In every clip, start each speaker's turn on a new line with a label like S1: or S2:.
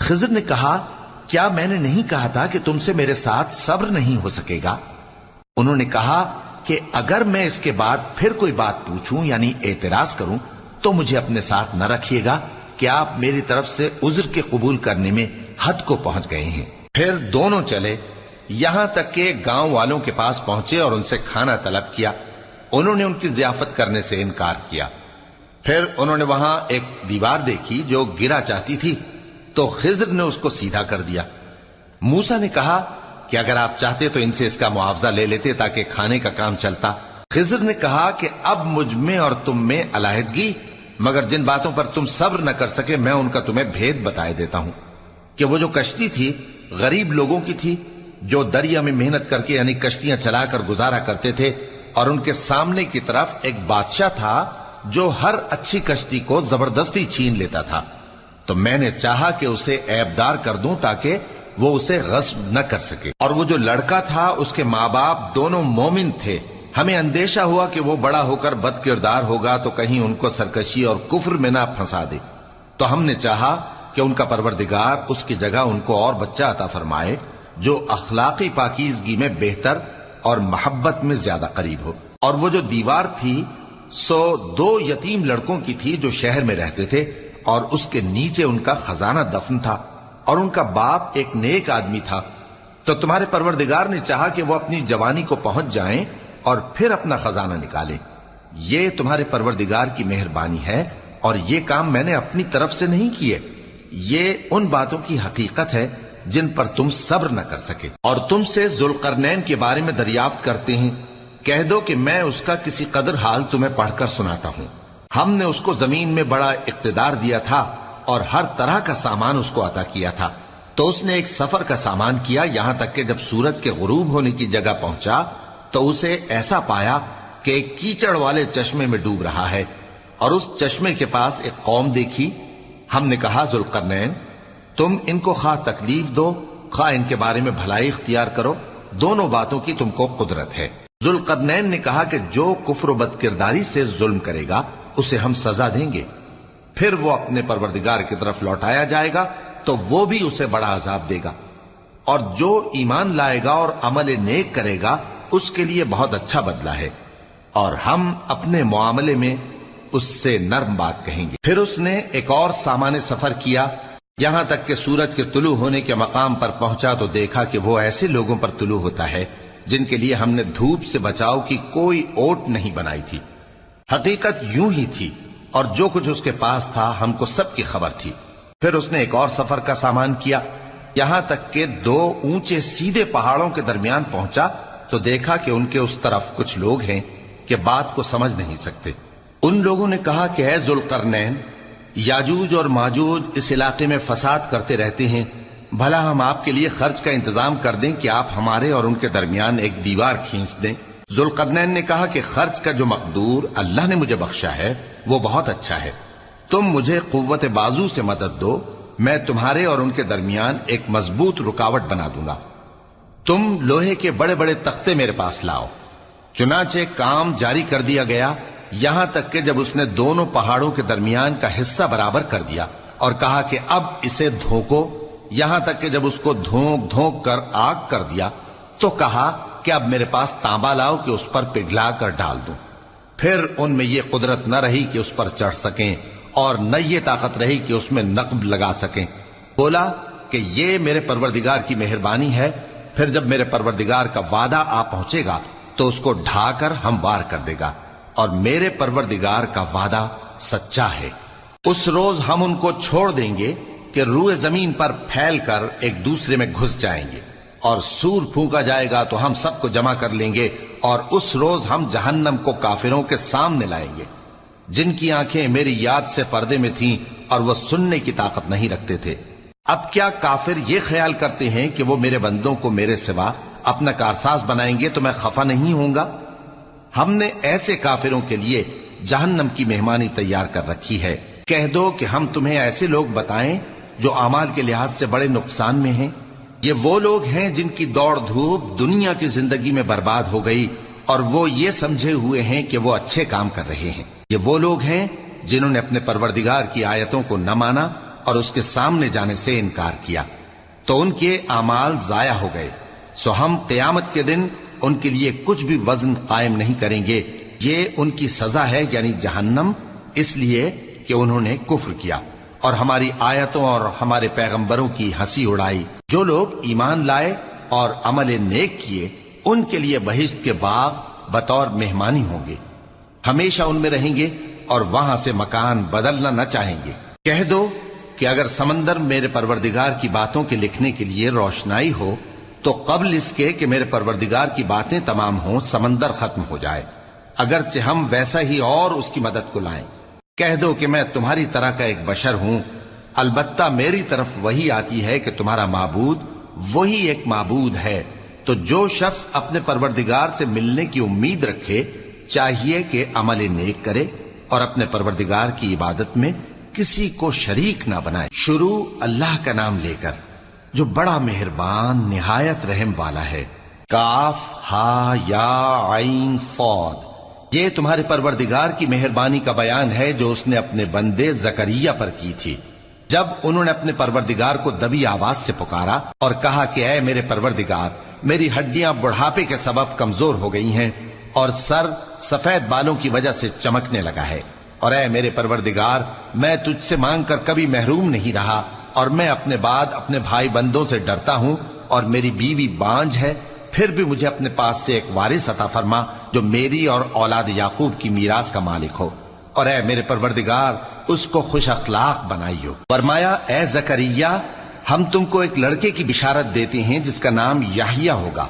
S1: خضر نے کہا کیا میں نے نہیں کہا تھا کہ تم سے میرے ساتھ صبر نہیں ہو سکے گا؟ انہوں نے کہا کہ اگر میں اس کے بعد پھر کوئی بات پوچھوں یعنی اعتراض کروں تو مجھے اپنے ساتھ نہ رکھیے گا کہ آپ میری طرف سے عذر کے قبول کرنے میں حد کو پہنچ گئے ہیں۔ پھر دونوں چلے یہاں تک کہ گاؤں والوں کے پاس پہنچے اور ان سے کھانا طلب کیا۔ انہوں نے ان کی ضیافت کرنے سے انکار کیا۔ پھر انہوں نے وہاں ایک دیوار دیکھی جو گرا چاہتی تھی تو خضر نے اس کو سیدھا کر دیا۔ موسیٰ نے کہا کہ اگر آپ چاہتے تو ان سے اس کا معاوضہ لے لیتے تاکہ کھانے کا کام چلتا۔ خضر نے کہا کہ اب مجھ میں اور تم میں علیحدگی، مگر جن باتوں پر تم صبر نہ کر سکے میں ان کا تمہیں بھید بتائے دیتا ہوں کہ وہ جو کشتی تھی غریب لوگوں کی تھی جو دریا میں محنت کر کے یعنی کشتیاں چلا کر گزارا کرتے تھے، اور ان کے سامنے کی طرف ایک بادشاہ تھا جو ہر اچھی کشتی کو زبردستی چھین لیتا تھا، تو میں نے چاہا کہ اسے عیبدار کر دوں تاکہ وہ اسے غصب نہ کر سکے۔ اور وہ جو لڑکا تھا اس کے ماں باپ دونوں مومن تھے، ہمیں اندیشہ ہوا کہ وہ بڑا ہو کر بد کردار ہوگا تو کہیں ان کو سرکشی اور کفر میں نہ پھنسا دے، تو ہم نے چاہا کہ ان کا پروردگار اس کی جگہ ان کو اور بچہ عطا فرمائے جو اخلاقی پاکیزگی میں بہتر اور محبت میں زیادہ قریب ہو۔ اور وہ جو دیوار تھی سو 2 یتیم لڑکوں کی تھی جو شہر میں رہتے تھے، اور اس کے نیچے ان کا خزانہ دفن تھا، اور ان کا باپ ایک نیک آدمی تھا۔ تو تمہارے پروردگار نے چاہا کہ وہ اپنی جوانی کو پہنچ جائیں اور پھر اپنا خزانہ نکالیں۔ یہ تمہارے پروردگار کی مہربانی ہے، اور یہ کام میں نے اپنی طرف سے نہیں کیے، یہ ان باتوں کی حقیقت ہے جن پر تم صبر نہ کر سکے۔ اور تم سے ذوالقرنین کے بارے میں دریافت کرتے ہیں، کہہ دو کہ میں اس کا کسی قدر حال تمہیں پڑھ کر سناتا ہوں۔ ہم نے اس کو زمین میں بڑا اقتدار دیا تھا اور ہر طرح کا سامان اس کو عطا کیا تھا، تو اس نے ایک سفر کا سامان کیا یہاں تک کہ جب سورج کے غروب ہونے کی جگہ پہنچا تو اسے ایسا پایا کہ ایک کیچڑ والے چشمے میں ڈوب رہا ہے، اور اس چشمے کے پاس ایک قوم دیکھی۔ ہم نے کہا ذوالقرنین تم ان کو خواہ تکلیف دو خواہ ان کے بارے میں بھلائی اختیار کرو، دونوں باتوں کی تم کو قدرت ہے۔ ذوالقرنین نے کہا کہ جو کفر و بد کرداری سے ظلم کرے گا اسے ہم سزا دیں گے، پھر وہ اپنے پروردگار کی طرف لوٹایا جائے گا تو وہ بھی اسے بڑا عذاب دے گا، اور جو ایمان لائے گا اور عمل نیک کرے گا اس کے لیے بہت اچھا بدلہ ہے، اور ہم اپنے معاملے میں اس سے نرم بات کہیں گے۔ پھر اس نے ایک اور سامان سفر کیا یہاں تک کہ سورج کے طلوع ہونے کے مقام پر پہنچا تو دیکھا کہ وہ ایسے لوگوں پر طلوع ہوتا ہے جن کے لیے ہم نے دھوپ سے بچاؤ کی کوئی اوٹ نہیں بنائی تھی۔ حقیقت یوں ہی تھی، اور جو کچھ اس کے پاس تھا ہم کو سب کی خبر تھی۔ پھر اس نے ایک اور سفر کا سامان کیا یہاں تک کہ 2 اونچے سیدھے پہاڑوں کے درمیان پہنچا تو دیکھا کہ ان کے اس طرف کچھ لوگ ہیں کہ بات کو سمجھ نہیں سکتے۔ ان لوگوں نے کہا کہ اے ذوالقرنین، یاجوج اور ماجوج اس علاقے میں فساد کرتے رہتے ہیں، بھلا ہم آپ کے لیے خرچ کا انتظام کر دیں کہ آپ ہمارے اور ان کے درمیان ایک دیوار کھینچ دیں۔ ذوالقرنین نے کہا کہ خرچ کا جو مقدور اللہ نے مجھے بخشا ہے وہ بہت اچھا ہے، تم مجھے قوت بازو سے مدد دو، میں تمہارے اور ان کے درمیان ایک مضبوط رکاوٹ بنا دوں گا۔ تم لوہے کے بڑے بڑے تختے میرے پاس لاؤ۔ چنانچہ کام جاری کر دیا گیا یہاں تک کہ جب اس نے دونوں پہاڑوں کے درمیان کا حصہ برابر کر دیا اور کہا کہ اب اسے دھوکو، یہاں تک کہ جب اس کو دھونک دھونک کر آگ کر دیا تو کہا کہ اب میرے پاس تانبا لاؤ کہ اس پر پگھلا کر ڈال دوں۔ پھر ان میں یہ قدرت نہ رہی کہ اس پر چڑھ سکیں اور نہ یہ طاقت رہی کہ اس میں نقب لگا سکیں۔ بولا کہ یہ میرے پروردگار کی مہربانی ہے، پھر جب میرے پروردگار کا وعدہ آ پہنچے گا تو اس کو ڈھا کر ہموار کر دے گا، اور میرے پروردگار کا وعدہ سچا ہے۔ اس روز ہم ان کو چھوڑ دیں گے کہ روئے زمین پر پھیل کر ایک دوسرے میں گھس جائیں گے، اور سور پھونکا جائے گا تو ہم سب کو جمع کر لیں گے، اور اس روز ہم جہنم کو کافروں کے سامنے لائیں گے جن کی آنکھیں میری یاد سے پردے میں تھیں اور وہ سننے کی طاقت نہیں رکھتے تھے۔ اب کیا کافر یہ خیال کرتے ہیں کہ وہ میرے بندوں کو میرے سوا اپنا کارساز بنائیں گے تو میں خفا نہیں ہوں گا؟ ہم نے ایسے کافروں کے لیے جہنم کی مہمانی تیار کر رکھی ہے۔ کہہ دو کہ ہم تمہیں ایسے لوگ بتائیں جو اعمال کے لحاظ سے بڑے نقصان میں ہیں۔ یہ وہ لوگ ہیں جن کی دوڑ دھوپ دنیا کی زندگی میں برباد ہو گئی اور وہ یہ سمجھے ہوئے ہیں کہ وہ اچھے کام کر رہے ہیں۔ یہ وہ لوگ ہیں جنہوں نے اپنے پروردگار کی آیتوں کو نہ مانا اور اس کے سامنے جانے سے انکار کیا تو ان کے اعمال ضائع ہو گئے، سو ہم قیامت کے دن ان کے لیے کچھ بھی وزن قائم نہیں کریں گے، یہ ان کی سزا ہے یعنی جہنم، اس لیے کہ انہوں نے کفر کیا اور ہماری آیتوں اور ہمارے پیغمبروں کی ہنسی اڑائی۔ جو لوگ ایمان لائے اور عمل نیک کیے ان کے لیے بہشت کے باغ بطور مہمانی ہوں گے، ہمیشہ ان میں رہیں گے اور وہاں سے مکان بدلنا نہ چاہیں گے۔ کہہ دو کہ اگر سمندر میرے پروردگار کی باتوں کے لکھنے کے لیے روشنائی ہو تو قبل اس کے کہ میرے پروردگار کی باتیں تمام ہوں سمندر ختم ہو جائے، اگرچہ ہم ویسا ہی اور اس کی مدد کو لائیں۔ کہہ دو کہ میں تمہاری طرح کا ایک بشر ہوں، البتہ میری طرف وہی آتی ہے کہ تمہارا معبود وہی ایک معبود ہے، تو جو شخص اپنے پروردگار سے ملنے کی امید رکھے چاہیے کہ عمل نیک کرے اور اپنے پروردگار کی عبادت میں کسی کو شریک نہ بنائے۔ شروع اللہ کا نام لے کر جو بڑا مہربان نہایت رحم والا ہے۔ کاف ہا یا عین صاد، یہ تمہارے پروردگار کی مہربانی کا بیان ہے جو اس نے اپنے بندے زکریا پر کی تھی، جب انہوں نے اپنے پروردگار کو دبی آواز سے پکارا اور کہا کہ اے میرے پروردگار، میری ہڈیاں بڑھاپے کے سبب کمزور ہو گئی ہیں اور سر سفید بالوں کی وجہ سے چمکنے لگا ہے، اور اے میرے پروردگار، میں تجھ سے مانگ کر کبھی محروم نہیں رہا، اور میں اپنے بعد اپنے بھائی بندوں سے ڈرتا ہوں، اور میری بیوی بانجھ ہے، پھر بھی مجھے اپنے پاس سے ایک وارث عطا فرما جو میری اور اولاد یعقوب کی میراث کا مالک ہو، اور اے میرے پروردگار اس کو خوش اخلاق بنائیو۔ فرمایا اے زکریا، ہم تم کو ایک لڑکے کی بشارت دیتے ہیں جس کا نام یحییٰ ہوگا،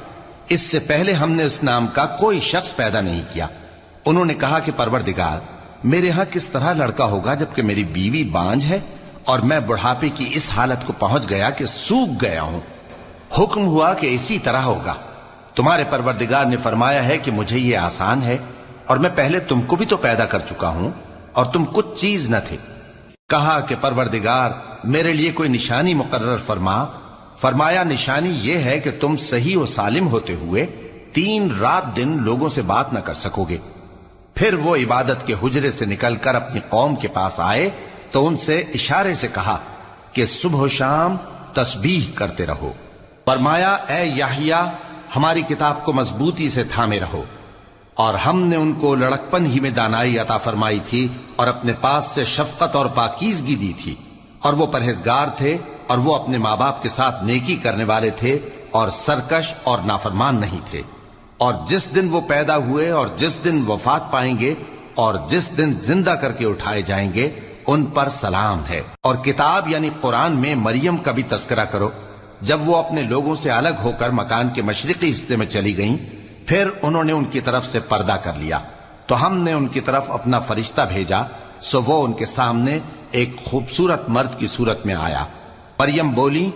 S1: اس سے پہلے ہم نے اس نام کا کوئی شخص پیدا نہیں کیا۔ انہوں نے کہا کہ پروردگار، میرے ہاں کس طرح لڑکا ہوگا جبکہ میری بیوی بانجھ ہے اور میں بڑھاپے کی اس حالت کو پہنچ گیا کہ سوکھ گیا ہوں۔ حکم ہوا کہ اسی طرح ہوگا۔ تمہارے پروردگار نے فرمایا ہے کہ مجھے یہ آسان ہے، اور میں پہلے تم کو بھی تو پیدا کر چکا ہوں اور تم کچھ چیز نہ تھے۔ کہا کہ پروردگار میرے لیے کوئی نشانی مقرر فرما۔ فرمایا نشانی یہ ہے کہ تم صحیح و سالم ہوتے ہوئے 3 رات دن لوگوں سے بات نہ کر سکو گے۔ پھر وہ عبادت کے حجرے سے نکل کر اپنی قوم کے پاس آئے تو ان سے اشارے سے کہا کہ صبح و شام تسبیح کرتے رہو۔ فرمایا اے یحییٰ، ہماری کتاب کو مضبوطی سے تھامے رہو، اور ہم نے ان کو لڑکپن ہی میں دانائی عطا فرمائی تھی اور اپنے پاس سے شفقت اور پاکیزگی دی تھی، اور وہ پرہیزگار تھے اور وہ اپنے ماں باپ کے ساتھ نیکی کرنے والے تھے اور سرکش اور نافرمان نہیں تھے۔ اور جس دن وہ پیدا ہوئے اور جس دن وفات پائیں گے اور جس دن زندہ کر کے اٹھائے جائیں گے ان پر سلام ہے۔ اور کتاب یعنی قرآن میں مریم کا بھی تذکرہ کرو، جب وہ اپنے لوگوں سے الگ ہو کر مکان کے مشرقی حصے میں چلی گئیں، پھر انہوں نے ان کی طرف سے پردہ کر لیا تو ہم نے ان کی طرف اپنا فرشتہ بھیجا، سو وہ ان کے سامنے ایک خوبصورت مرد کی صورت میں آیا۔ مریم بولی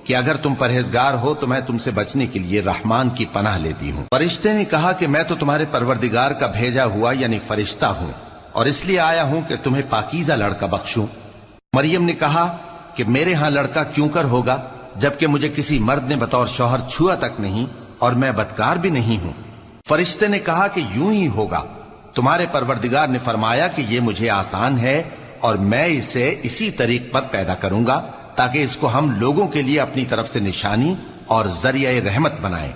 S1: کہ اگر تم پرہیزگار ہو تو میں تم سے بچنے کے لیے رحمان کی پناہ لیتی ہوں۔ فرشتے نے کہا کہ میں تو تمہارے پروردگار کا بھیجا ہوا یعنی فرشتہ ہوں، اور اس لیے آیا ہوں کہ تمہیں پاکیزہ لڑکا بخشوں۔ مریم نے کہا کہ میرے ہاں لڑکا کیوں کر ہوگا جبکہ مجھے کسی مرد نے بطور شوہر چھوا تک نہیں اور میں بدکار بھی نہیں ہوں۔ فرشتے نے کہا کہ یوں ہی ہوگا۔ تمہارے پروردگار نے فرمایا کہ یہ مجھے آسان ہے اور میں اسے اسی طریق پر پیدا کروں گا تاکہ اس کو ہم لوگوں کے لیے اپنی طرف سے نشانی اور ذریعہ رحمت بنائیں،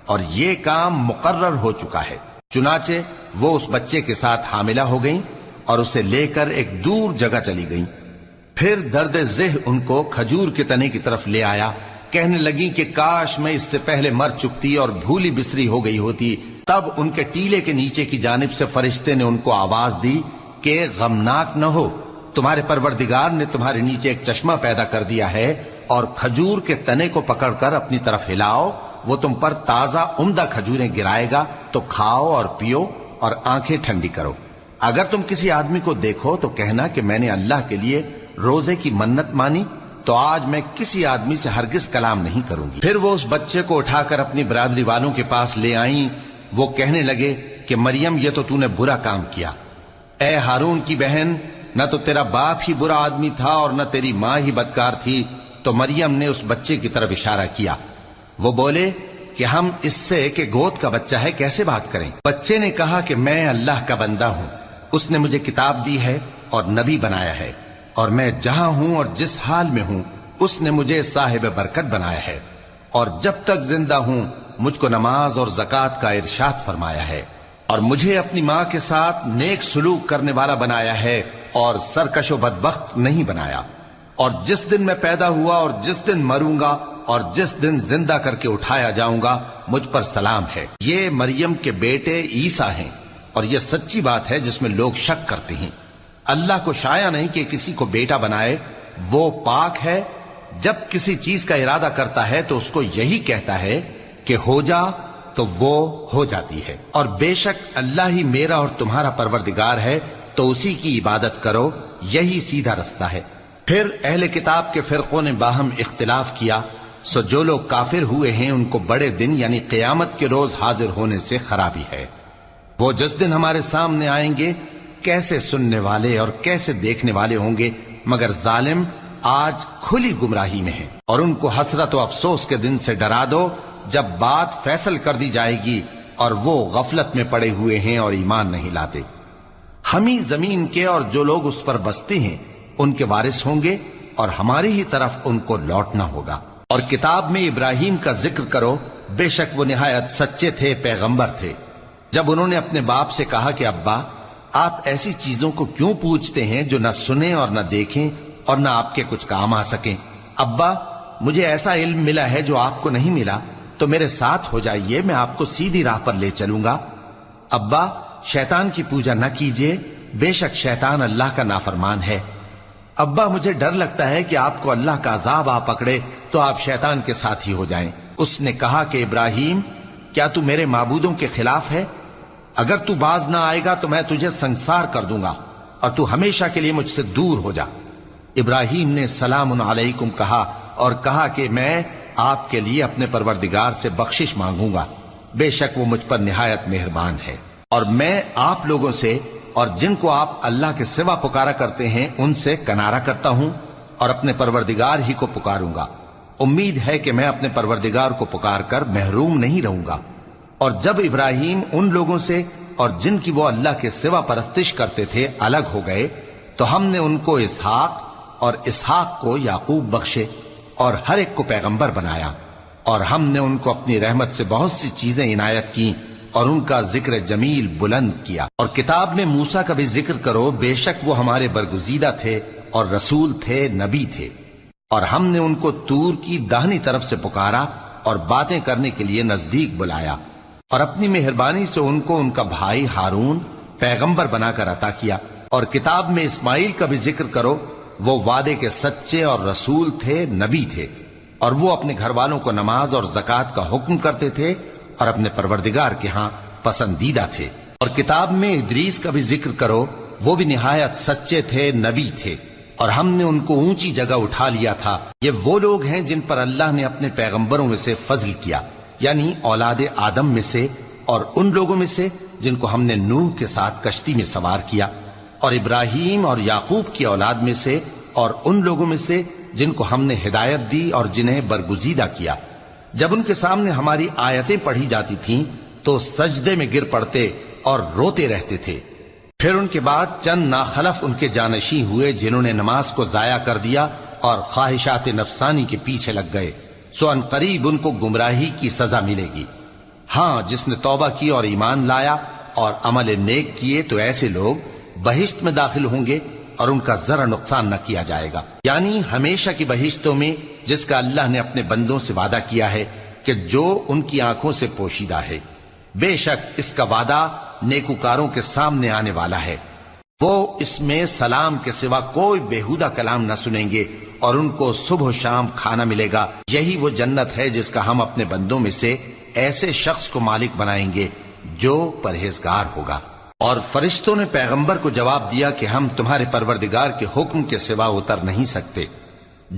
S1: اور یہ کام مقرر ہو چکا ہے۔ چنانچہ وہ اس بچے کے ساتھ حاملہ ہو گئیں اور اسے لے کر ایک دور جگہ چلی گئیں۔ پھر درد ذہ ان کو کھجور کے تنے کی طرف لے آیا، کہنے لگی کہ کاش میں اس سے پہلے مر چکتی اور بھولی بسری ہو گئی ہوتی۔ تب ان کے ٹیلے کے نیچے کی جانب سے فرشتے نے ان کو آواز دی کہ غمناک نہ ہو، تمہارے پروردگار نے تمہارے نیچے ایک چشمہ پیدا کر دیا ہے، اور کھجور کے تنے کو پکڑ کر اپنی طرف ہلاؤ، وہ تم پر تازہ عمدہ کھجوریں گرائے گا، تو کھاؤ اور پیو اور آنکھیں ٹھنڈی کرو۔ اگر تم کسی آدمی کو دیکھو تو کہنا کہ میں نے اللہ کے لیے روزے کی منت مانی، تو آج میں کسی آدمی سے ہرگز کلام نہیں کروں گی۔ پھر وہ اس بچے کو اٹھا کر اپنی برادری والوں کے پاس لے آئیں۔ وہ کہنے لگے کہ مریم یہ تو نے برا کام کیا۔ اے ہارون کی بہن، نہ تو تیرا باپ ہی برا آدمی تھا اور نہ تیری ماں ہی بدکار تھی۔ تو مریم نے اس بچے کی طرف اشارہ کیا۔ وہ بولے کہ ہم اس سے کہ گود کا بچہ ہے کیسے بات کریں؟ بچے نے کہا کہ میں اللہ کا بندہ ہوں، اس نے مجھے کتاب دی ہے اور نبی بنایا ہے، اور میں جہاں ہوں اور جس حال میں ہوں اس نے مجھے صاحب برکت بنایا ہے، اور جب تک زندہ ہوں مجھ کو نماز اور زکوٰۃ کا ارشاد فرمایا ہے، اور مجھے اپنی ماں کے ساتھ نیک سلوک کرنے والا بنایا ہے اور سرکش و بدبخت نہیں بنایا، اور جس دن میں پیدا ہوا اور جس دن مروں گا اور جس دن زندہ کر کے اٹھایا جاؤں گا مجھ پر سلام ہے۔ یہ مریم کے بیٹے عیسیٰ ہیں، اور یہ سچی بات ہے جس میں لوگ شک کرتے ہیں۔ اللہ کو شایع نہیں کہ کسی کو بیٹا بنائے، وہ پاک ہے، جب کسی چیز کا ارادہ کرتا ہے تو اس کو یہی کہتا ہے کہ ہو جا تو وہ ہو جاتی ہے، اور بے شک اللہ ہی میرا اور تمہارا پروردگار ہے، تو اسی کی عبادت کرو، یہی سیدھا رستہ ہے۔ پھر اہل کتاب کے فرقوں نے باہم اختلاف کیا، سو جو لوگ کافر ہوئے ہیں ان کو بڑے دن یعنی قیامت کے روز حاضر ہونے سے خرابی ہے۔ وہ جس دن ہمارے سامنے آئیں گے کیسے سننے والے اور کیسے دیکھنے والے ہوں گے، مگر ظالم آج کھلی گمراہی میں ہیں۔ اور ان کو حسرت و افسوس کے دن سے ڈرا دو جب بات فیصل کر دی جائے گی اور وہ غفلت میں پڑے ہوئے ہیں اور ایمان نہیں لاتے۔ ہم ہی زمین کے اور جو لوگ اس پر بستے ہیں ان کے وارث ہوں گے، اور ہماری ہی طرف ان کو لوٹنا ہوگا۔ اور کتاب میں ابراہیم کا ذکر کرو، بے شک وہ نہایت سچے تھے، پیغمبر تھے۔ جب انہوں نے اپنے باپ سے کہا کہ ابا، آپ ایسی چیزوں کو کیوں پوچھتے ہیں جو نہ سنیں اور نہ دیکھیں اور نہ آپ کے کچھ کام آ سکیں؟ ابا، مجھے ایسا علم ملا ہے جو آپ کو نہیں ملا، تو میرے ساتھ ہو جائیے، میں آپ کو سیدھی راہ پر لے چلوں گا۔ ابا، شیطان کی پوجا نہ کیجیے، بے شک شیطان اللہ کا نافرمان ہے۔ ابا، مجھے ڈر لگتا ہے کہ آپ کو اللہ کا عذاب آ پکڑے تو آپ شیطان کے ساتھی ہو جائیں۔ اس نے کہا کہ ابراہیم، کیا تو میرے معبودوں کے خلاف ہے؟ اگر تو باز نہ آئے گا تو میں تجھے سنسار کر دوں گا، اور تو ہمیشہ کے لیے مجھ سے دور ہو جا۔ ابراہیم نے سلام علیکم کہا اور کہا کہ میں آپ کے لیے اپنے پروردگار سے بخشش مانگوں گا، بے شک وہ مجھ پر نہایت مہربان ہے۔ اور میں آپ لوگوں سے اور جن کو آپ اللہ کے سوا پکارا کرتے ہیں ان سے کنارہ کرتا ہوں، اور اپنے پروردگار ہی کو پکاروں گا۔ امید ہے کہ میں اپنے پروردگار کو پکار کر محروم نہیں رہوں گا۔ اور جب ابراہیم ان لوگوں سے اور جن کی وہ اللہ کے سوا پرستش کرتے تھے الگ ہو گئے تو ہم نے ان کو اسحاق اور اسحاق کو یعقوب بخشے، اور ہر ایک کو پیغمبر بنایا، اور ہم نے ان کو اپنی رحمت سے بہت سی چیزیں عنایت کی اور ان کا ذکر جمیل بلند کیا۔ اور کتاب میں موسیٰ کا بھی ذکر کرو، بے شک وہ ہمارے برگزیدہ تھے اور رسول تھے، نبی تھے، اور ہم نے ان کو طور کی داہنی طرف سے پکارا اور باتیں کرنے کے لیے نزدیک بلایا، اور اپنی مہربانی سے ان کو ان کا بھائی ہارون پیغمبر بنا کر عطا کیا۔ اور کتاب میں اسماعیل کا بھی ذکر کرو، وہ وعدے کے سچے اور رسول تھے، نبی تھے، اور وہ اپنے گھر والوں کو نماز اور زکوٰۃ کا حکم کرتے تھے اور اپنے پروردگار کے ہاں پسندیدہ تھے۔ اور کتاب میں ادریس کا بھی ذکر کرو، وہ بھی نہایت سچے تھے، نبی تھے، اور ہم نے ان کو اونچی جگہ اٹھا لیا تھا۔ یہ وہ لوگ ہیں جن پر اللہ نے اپنے پیغمبروں میں سے فضل کیا، یعنی اولاد آدم میں سے، اور ان لوگوں میں سے جن کو ہم نے نوح کے ساتھ کشتی میں سوار کیا، اور ابراہیم اور یعقوب کی اولاد میں سے، اور ان لوگوں میں سے جن کو ہم نے ہدایت دی اور جنہیں برگزیدہ کیا۔ جب ان کے سامنے ہماری آیتیں پڑھی جاتی تھیں تو سجدے میں گر پڑتے اور روتے رہتے تھے۔ پھر ان کے بعد چند ناخلف ان کے جانشیں ہوئے جنہوں نے نماز کو ضائع کر دیا اور خواہشات نفسانی کے پیچھے لگ گئے، سو ان قریب ان کو گمراہی کی سزا ملے گی۔ ہاں، جس نے توبہ کی اور ایمان لایا اور عمل نیک کیے تو ایسے لوگ بہشت میں داخل ہوں گے اور ان کا ذرا نقصان نہ کیا جائے گا، یعنی ہمیشہ کی بہشتوں میں جس کا اللہ نے اپنے بندوں سے وعدہ کیا ہے کہ جو ان کی آنکھوں سے پوشیدہ ہے۔ بے شک اس کا وعدہ نیکوکاروں کے سامنے آنے والا ہے، وہ اس میں سلام کے سوا کوئی بےہودہ کلام نہ سنیں گے، اور ان کو صبح و شام کھانا ملے گا۔ یہی وہ جنت ہے جس کا ہم اپنے بندوں میں سے ایسے شخص کو مالک بنائیں گے جو پرہیزگار ہوگا۔ اور فرشتوں نے پیغمبر کو جواب دیا کہ ہم تمہارے پروردگار کے حکم کے سوا اتر نہیں سکتے۔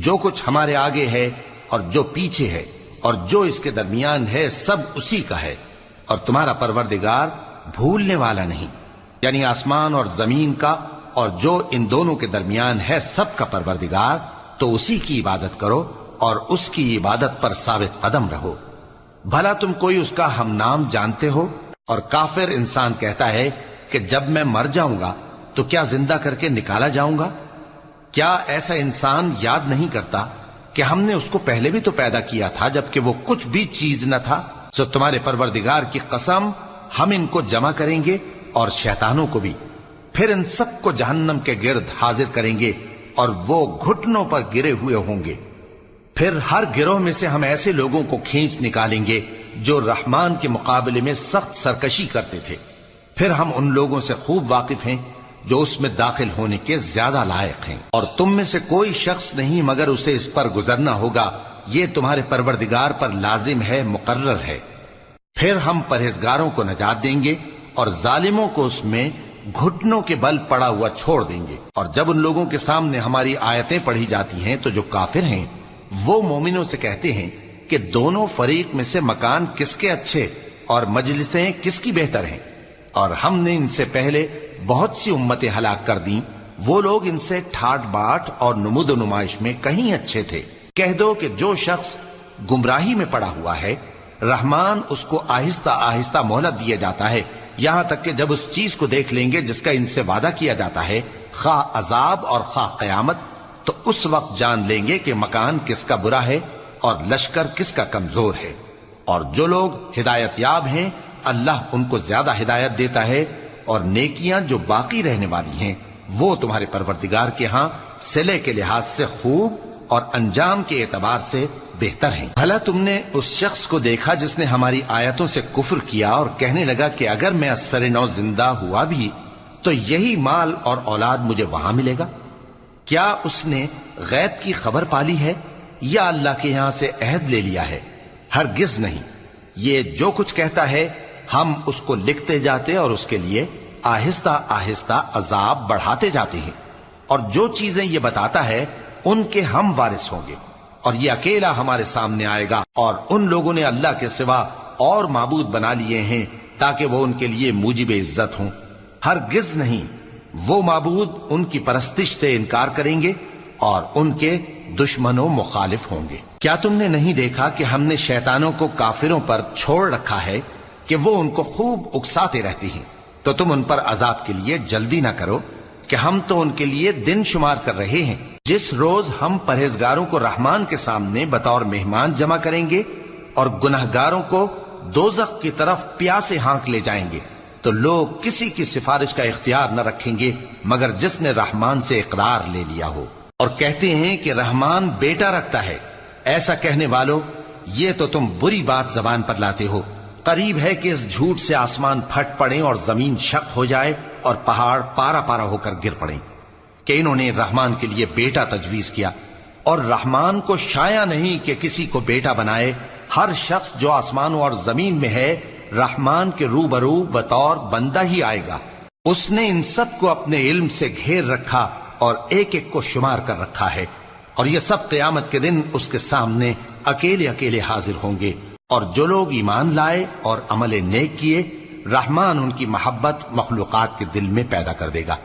S1: جو کچھ ہمارے آگے ہے اور جو پیچھے ہے اور جو اس کے درمیان ہے سب اسی کا ہے، اور تمہارا پروردگار بھولنے والا نہیں، یعنی آسمان اور زمین کا اور جو ان دونوں کے درمیان ہے سب کا پروردگار، تو اسی کی عبادت کرو اور اس کی عبادت پر ثابت قدم رہو۔ بھلا تم کوئی اس کا ہم نام جانتے ہو؟ اور کافر انسان کہتا ہے کہ جب میں مر جاؤں گا تو کیا زندہ کر کے نکالا جاؤں گا؟ کیا ایسا انسان یاد نہیں کرتا کہ ہم نے اس کو پہلے بھی تو پیدا کیا تھا جبکہ وہ کچھ بھی چیز نہ تھا؟ سو تمہارے پروردگار کی قسم ہم ان کو جمع کریں گے اور شیطانوں کو بھی، پھر ان سب کو جہنم کے گرد حاضر کریں گے اور وہ گھٹنوں پر گرے ہوئے ہوں گے۔ پھر ہر گروہ میں سے ہم ایسے لوگوں کو کھینچ نکالیں گے جو رحمان کے مقابلے میں سخت سرکشی کرتے تھے، پھر ہم ان لوگوں سے خوب واقف ہیں جو اس میں داخل ہونے کے زیادہ لائق ہیں، اور تم میں سے کوئی شخص نہیں مگر اسے اس پر گزرنا ہوگا، یہ تمہارے پروردگار پر لازم ہے، مقرر ہے۔ پھر ہم پرہیزگاروں کو نجات دیں گے اور ظالموں کو اس میں گھٹنوں کے بل پڑا ہوا چھوڑ دیں گے۔ اور جب ان لوگوں کے سامنے ہماری آیتیں پڑھی جاتی ہیں تو جو کافر ہیں وہ مومنوں سے کہتے ہیں کہ دونوں فریق میں سے مکان کس کے اچھے اور مجلسیں کس کی بہتر ہیں، اور ہم نے ان سے پہلے بہت سی امتیں ہلاک کر دیں، وہ لوگ ان سے ٹھاٹ باٹ اور نمود و نمائش میں کہیں اچھے تھے۔ کہہ دو کہ جو شخص گمراہی میں پڑا ہوا ہے رحمان اس کو آہستہ آہستہ مہلت دیا جاتا ہے، یہاں تک کہ جب اس چیز کو دیکھ لیں گے جس کا ان سے وعدہ کیا جاتا ہے، خواہ عذاب اور خواہ قیامت، تو اس وقت جان لیں گے کہ مکان کس کا برا ہے اور لشکر کس کا کمزور ہے۔ اور جو لوگ ہدایت یاب ہیں اللہ ان کو زیادہ ہدایت دیتا ہے، اور نیکیاں جو باقی رہنے والی ہیں وہ تمہارے پروردگار کے ہاں صلے کے لحاظ سے خوب اور انجام کے اعتبار سے بہتر ہیں۔ بھلا تم نے اس شخص کو دیکھا جس نے ہماری آیتوں سے کفر کیا اور کہنے لگا کہ اگر میں اثر نو زندہ ہوا بھی تو یہی مال اور اولاد مجھے وہاں ملے گا؟ کیا اس نے غیب کی خبر پالی ہے یا اللہ کے یہاں سے عہد لے لیا ہے؟ ہرگز نہیں، یہ جو کچھ کہتا ہے ہم اس کو لکھتے جاتے اور اس کے لیے آہستہ آہستہ عذاب بڑھاتے جاتے ہیں، اور جو چیزیں یہ بتاتا ہے ان کے ہم وارث ہوں گے، اور یہ اکیلا ہمارے سامنے آئے گا۔ اور ان لوگوں نے اللہ کے سوا اور معبود بنا لیے ہیں تاکہ وہ ان کے لیے موجب عزت ہوں، ہرگز نہیں، وہ معبود ان کی پرستش سے انکار کریں گے اور ان کے دشمنوں مخالف ہوں گے۔ کیا تم نے نہیں دیکھا کہ ہم نے شیطانوں کو کافروں پر چھوڑ رکھا ہے کہ وہ ان کو خوب اکساتے رہتی ہیں؟ تو تم ان پر عذاب کے لیے جلدی نہ کرو کہ ہم تو ان کے لیے دن شمار کر رہے ہیں۔ جس روز ہم پرہیزگاروں کو رحمان کے سامنے بطور مہمان جمع کریں گے اور گنہگاروں کو دوزخ کی طرف پیاسے ہانک لے جائیں گے، تو لوگ کسی کی سفارش کا اختیار نہ رکھیں گے مگر جس نے رحمان سے اقرار لے لیا ہو، اور کہتے ہیں کہ رحمان بیٹا رکھتا ہے۔ ایسا کہنے والوں، یہ تو تم بری بات زبان پر لاتے ہو۔ قریب ہے کہ اس جھوٹ سے آسمان پھٹ پڑے اور زمین شق ہو جائے اور پہاڑ پارا پارا ہو کر گر پڑیں کہ انہوں نے رحمان کے لیے بیٹا تجویز کیا، اور رحمان کو شایع نہیں کہ کسی کو بیٹا بنائے۔ ہر شخص جو آسمانوں اور زمین میں ہے رحمان کے روبرو بطور بندہ ہی آئے گا۔ اس نے ان سب کو اپنے علم سے گھیر رکھا اور ایک ایک کو شمار کر رکھا ہے، اور یہ سب قیامت کے دن اس کے سامنے اکیلے اکیلے حاضر ہوں گے۔ اور جو لوگ ایمان لائے اور عمل نیک کیے رحمان ان کی محبت مخلوقات کے دل میں پیدا کر دے گا۔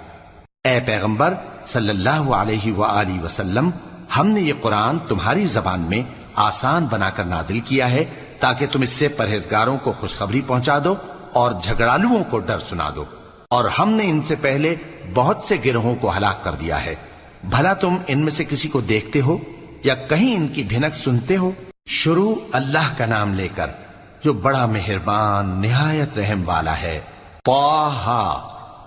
S1: اے پیغمبر صلی اللہ علیہ وآلہ وسلم، ہم نے یہ قرآن تمہاری زبان میں آسان بنا کر نازل کیا ہے تاکہ تم اس سے پرہیزگاروں کو خوشخبری پہنچا دو اور جھگڑالوؤں کو ڈر سنا دو، اور ہم نے ان سے پہلے بہت سے گروہوں کو ہلاک کر دیا ہے۔ بھلا تم ان میں سے کسی کو دیکھتے ہو یا کہیں ان کی بھنک سنتے ہو؟ شروع اللہ کا نام لے کر جو بڑا مہربان نہایت رحم والا ہے۔ طٰہٰ،